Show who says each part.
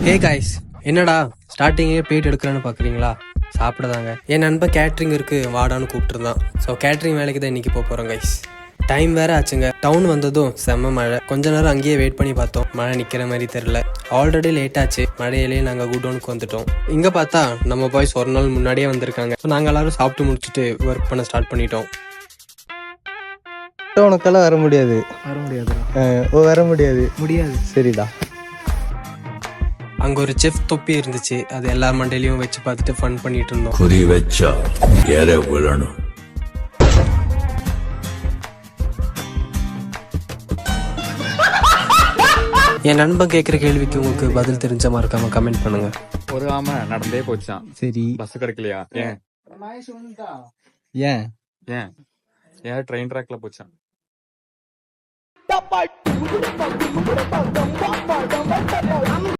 Speaker 1: Hey guys, என்னடா ஸ்டார்டிங்கே plate எடுக்கிறேன்னு பார்க்குறீங்களா? சாப்பிடதாங்க. என் நண்பன் கேட்ரிங் இருக்கு வாடான்னு கூப்பிட்டுருந்தான். ஸோ கேட்ரிங் வேலைக்கு தான் இன்றைக்கி போகிறோம் கைஸ். டைம் வேற ஆச்சுங்க. டவுன் வந்ததும் செம்ம மழை. கொஞ்ச நேரம் அங்கேயே வெயிட் பண்ணி பார்த்தோம். மழை நிற்கிற மாதிரி தெரில. ஆல்ரெடி லேட் ஆச்சு. மழையிலேயே நாங்கள் குடோனுக்கு வந்துட்டோம். இங்கே பார்த்தா நம்ம பாய்ஸ் ஒரு நாள் முன்னாடியே வந்திருக்காங்க. ஸோ நாங்கள் எல்லாரும் சாப்பிட்டு முடிச்சுட்டு ஒர்க் பண்ண ஸ்டார்ட் பண்ணிட்டோம்.
Speaker 2: உனக்கெல்லாம் வர முடியாது. வர முடியாது. சரிடா.
Speaker 1: அங்கே ஒரு செஃப் தொப்பி இருந்துச்சு. அது எல்லா மண்டையிலையும் வச்சு பார்த்துட்டு ஃபன் பண்ணிட்டு இருந்தோம்.
Speaker 3: குறி வச்சா ஏற விழணும்.
Speaker 1: என் நண்பன் கேட்குற கேள்விக்கு உங்களுக்கு பதில் தெரிஞ்ச மறக்காம கமெண்ட் பண்ணுங்க.
Speaker 4: ஒரு ஆமை நடந்தே போச்சான்.
Speaker 2: சரி,
Speaker 4: பஸ் கிடைக்கலையா? ஏன்
Speaker 2: ஏன்
Speaker 4: ஏன் ஏன் ட்ரெயின் ட்ராக்ல போச்சான்.